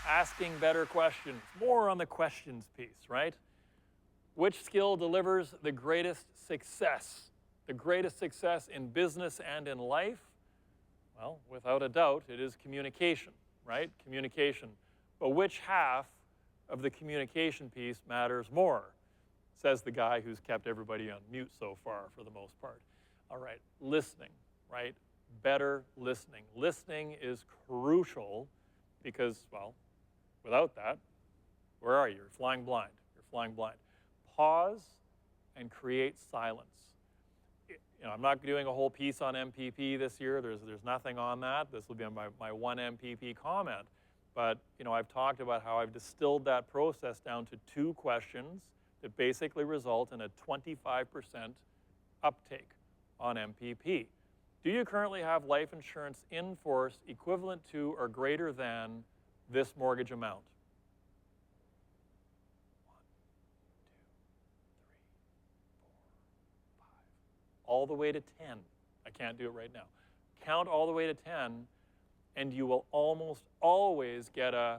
asking better questions, more on the questions piece, right? Which skill delivers the greatest success? The greatest success in business and in life? Well, without a doubt, it is communication, right? Communication. But which half of the communication piece matters more? Says the guy who's kept everybody on mute so far for the most part. All right, listening, right? Better listening. Listening is crucial because, well, without that, where are you? You're flying blind. You're flying blind. Pause and create silence. I'm not doing a whole piece on MPP this year. There's nothing on that. This will be my one MPP comment. But I've talked about how I've distilled that process down to 2 questions that basically result in a 25% uptake on MPP. Do you currently have life insurance in force equivalent to or greater than this mortgage amount? 1, 2, 3, 4, 5. All the way to 10. I can't do it right now. Count all the way to 10, and you will almost always get a,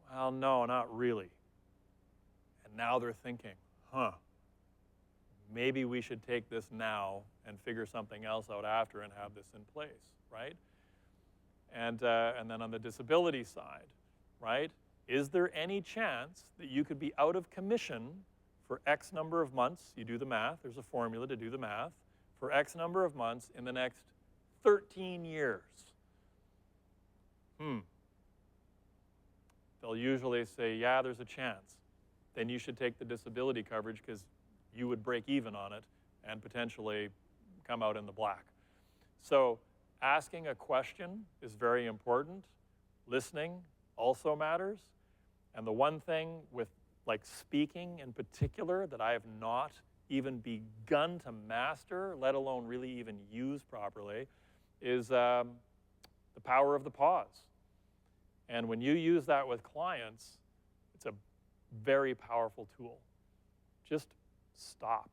well, no, not really. And now they're thinking, maybe we should take this now and figure something else out after and have this in place, right? And then on the disability side, right? Is there any chance that you could be out of commission for X number of months? You do the math. There's a formula to do the math. For X number of months in the next 13 years. They'll usually say, yeah, there's a chance. Then you should take the disability coverage because you would break even on it and potentially come out in the black. So asking a question is very important. Listening also matters. And the one thing with like speaking in particular that I have not even begun to master, let alone really even use properly, is the power of the pause. And when you use that with clients, it's a very powerful tool. Just stop.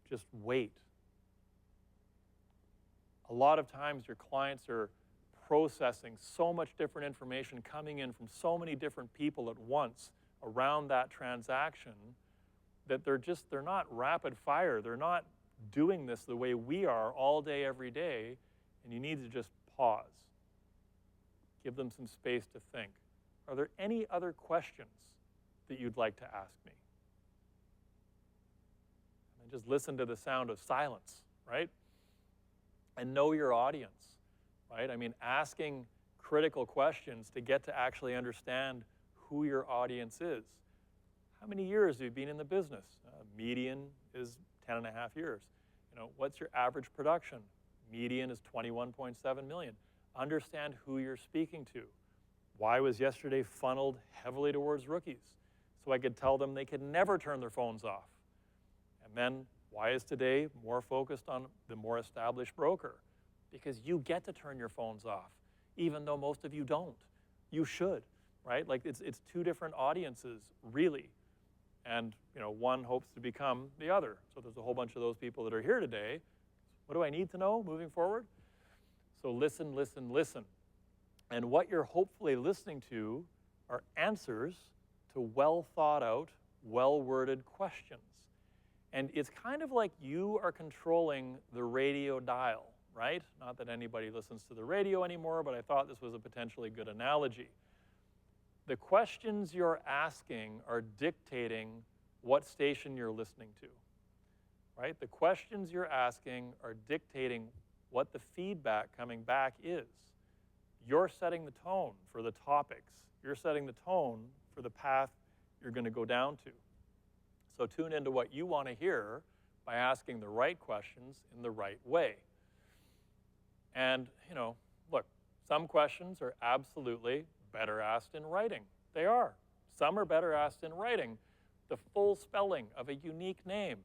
Just wait. A lot of times your clients are processing so much different information coming in from so many different people at once around that transaction that they're not rapid fire. They're not doing this the way we are all day, every day, and you need to just pause. Give them some space to think. Are there any other questions that you'd like to ask me? And just listen to the sound of silence, right? And know your audience, right? I mean, asking critical questions to get to actually understand who your audience is. How many years have you been in the business? Median is 10 and a half years. What's your average production? Median is 21.7 million. Understand who you're speaking to. Why was yesterday funneled heavily towards rookies? So I could tell them they could never turn their phones off. And then why is today more focused on the more established broker? Because you get to turn your phones off, even though most of you don't. You should, right? Like it's 2 different audiences, really. And one hopes to become the other. So there's a whole bunch of those people that are here today. What do I need to know moving forward? So listen, listen, listen. And what you're hopefully listening to are answers to well thought out, well worded questions. And it's kind of like you are controlling the radio dial, right? Not that anybody listens to the radio anymore, but I thought this was a potentially good analogy. The questions you're asking are dictating what station you're listening to, right? The questions you're asking are dictating what the feedback coming back is. You're setting the tone for the topics. You're setting the tone for the path you're going to go down to. So tune into what you want to hear by asking the right questions in the right way. And, look, some questions are absolutely better asked in writing. They are. Some are better asked in writing. The full spelling of a unique name.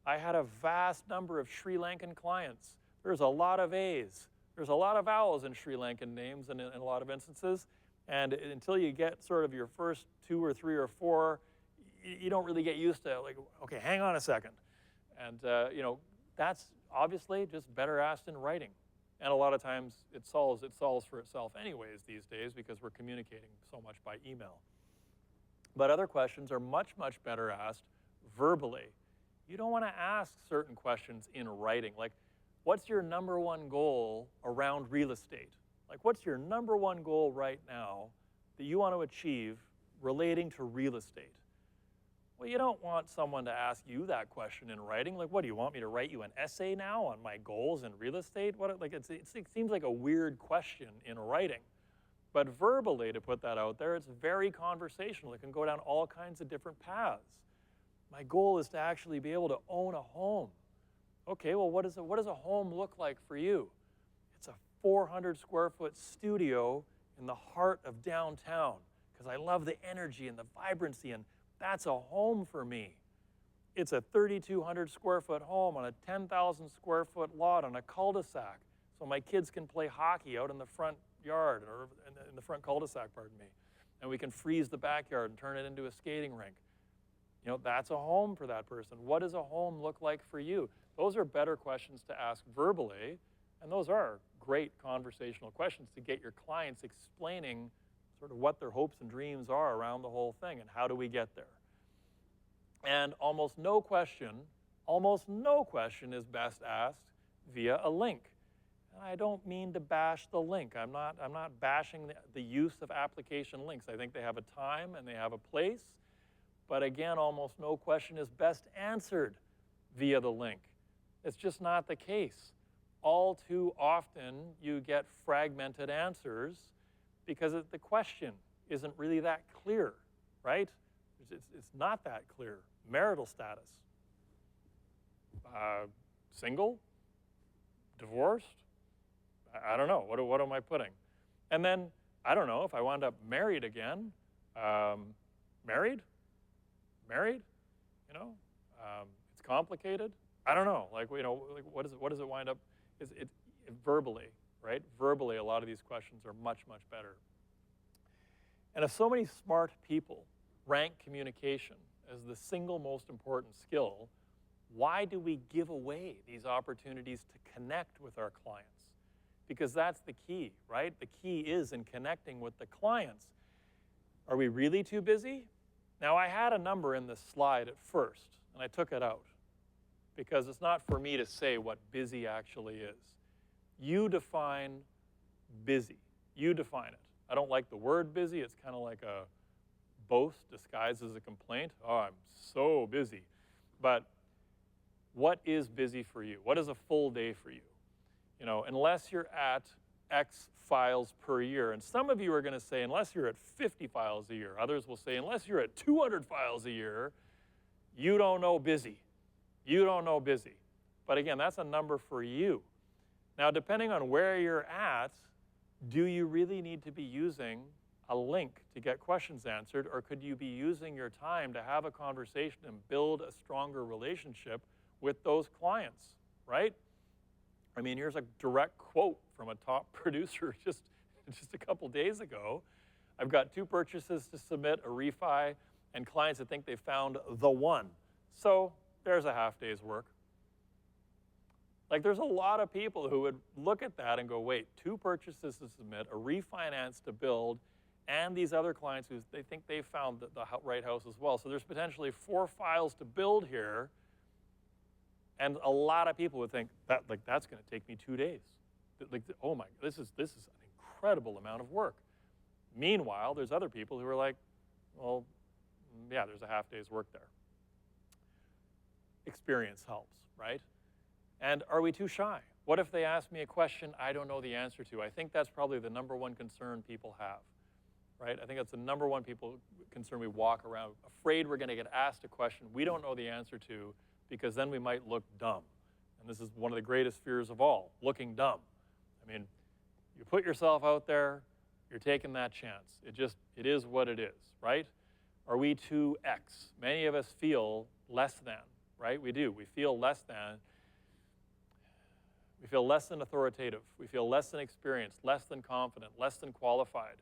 I had a vast number of Sri Lankan clients. There's a lot of A's. There's a lot of vowels in Sri Lankan names in a lot of instances. And until you get sort of your first 2 or 3 or 4, you don't really get used to, like, okay, hang on a second. And, that's obviously just better asked in writing. And a lot of times it solves for itself anyways these days because we're communicating so much by email. But other questions are much, much better asked verbally. You don't want to ask certain questions in writing, like, what's your number one goal around real estate? Like, what's your number one goal right now that you want to achieve relating to real estate? Well, you don't want someone to ask you that question in writing. Like, what, do you want me to write you an essay now on my goals in real estate? What, like, it seems like a weird question in writing. But verbally, to put that out there, it's very conversational. It can go down all kinds of different paths. My goal is to actually be able to own a home. Okay, well, what does a home look like for you? It's a 400 square foot studio in the heart of downtown because I love the energy and the vibrancy, and that's a home for me. It's a 3,200 square foot home on a 10,000 square foot lot on a cul-de-sac, so my kids can play hockey out in the front yard, or in the front cul-de-sac, pardon me, and we can freeze the backyard and turn it into a skating rink. You know, that's a home for that person. What does a home look like for you? Those are better questions to ask verbally, and those are great conversational questions to get your clients explaining sort of what their hopes and dreams are around the whole thing and how do we get there. And almost no question is best asked via a link. And I don't mean to bash the link. I'm not bashing the use of application links. I think they have a time and they have a place. But again, almost no question is best answered via the link. It's just not the case. All too often, you get fragmented answers because the question isn't really that clear, right? It's not that clear. Marital status. Single? Divorced? I don't know. What am I putting? And then, I don't know, if I wound up married again, married? You know? It's complicated. I don't know. Like, you know, like what does it wind up? Is it verbally, right? Verbally, a lot of these questions are much, much better. And if so many smart people rank communication as the single most important skill, why do we give away these opportunities to connect with our clients? Because that's the key, right? The key is in connecting with the clients. Are we really too busy? Now, I had a number in this slide at first, and I took it out because it's not for me to say what busy actually is. You define busy. You define it. I don't like the word busy. It's kind of like a boast disguised as a complaint. Oh, I'm so busy. But what is busy for you? What is a full day for you? You know, unless you're at X files per year. And some of you are going to say, unless you're at 50 files a year. Others will say, unless you're at 200 files a year, you don't know busy. You don't know busy. But again, that's a number for you. Now, depending on where you're at, do you really need to be using a link to get questions answered, or could you be using your time to have a conversation and build a stronger relationship with those clients, right? I mean, here's a direct quote from a top producer just a couple days ago. I've got 2 purchases to submit, a refi, and clients that think they found the one. So there's a half day's work. Like, there's a lot of people who would look at that and go, wait, 2 purchases to submit, a refinance to build, and these other clients who they think they found the right house as well. So there's potentially 4 files to build here. And a lot of people would think that, like, that's going to take me 2 days. Like, oh my, this is an incredible amount of work. Meanwhile, there's other people who are like, well, yeah, there's a half day's work there. Experience helps, right? And are we too shy? What if they ask me a question I don't know the answer to? I think that's probably the number one concern people have, right? I think that's the number one concern we walk around, afraid we're going to get asked a question we don't know the answer to, because then we might look dumb. And this is one of the greatest fears of all, looking dumb. I mean, you put yourself out there, you're taking that chance. It is what it is, right? Are we too X? Many of us feel less than, right? We do. We feel less than. We feel less than authoritative. We feel less than experienced, less than confident, less than qualified.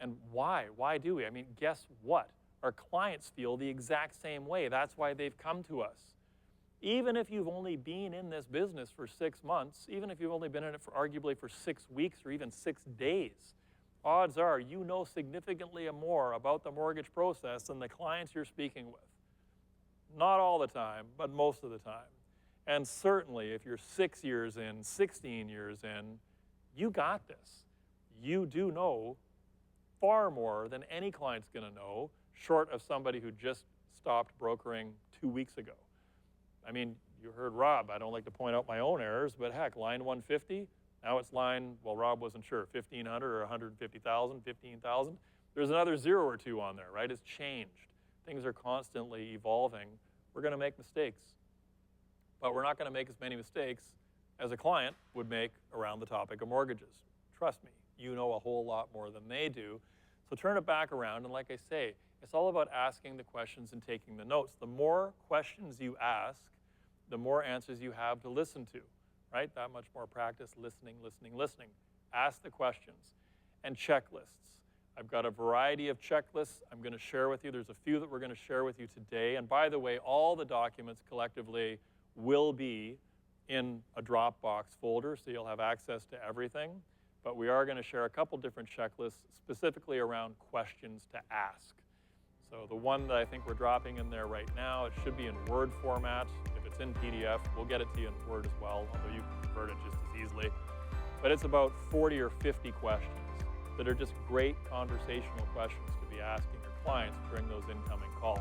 And why? Why do we? I mean, guess what? Our clients feel the exact same way. That's why they've come to us. Even if you've only been in this business for 6 months, even if you've only been in it for arguably for 6 weeks or even 6 days, odds are you know significantly more about the mortgage process than the clients you're speaking with. Not all the time, but most of the time. And certainly if you're 6 years in, 16 years in, you got this. You do know far more than any client's gonna know, short of somebody who just stopped brokering 2 weeks ago. I mean, you heard Rob, I don't like to point out my own errors, but heck, line 150, now it's line, well, Rob wasn't sure, 1,500 or 150,000, 15,000. There's another 0 or 2 on there, right? It's changed. Things are constantly evolving. We're gonna make mistakes, but we're not gonna make as many mistakes as a client would make around the topic of mortgages. Trust me, you know a whole lot more than they do. So turn it back around, and like I say, it's all about asking the questions and taking the notes. The more questions you ask, the more answers you have to listen to, right? That much more practice listening, listening, listening. Ask the questions. And checklists. I've got a variety of checklists I'm going to share with you. There's a few that we're going to share with you today. And by the way, all the documents collectively will be in a Dropbox folder, so you'll have access to everything. But we are going to share a couple different checklists specifically around questions to ask. So the one that I think we're dropping in there right now, it should be in Word format. If it's in PDF, we'll get it to you in Word as well, although you can convert it just as easily. But it's about 40 or 50 questions that are just great conversational questions to be asking your clients during those incoming calls.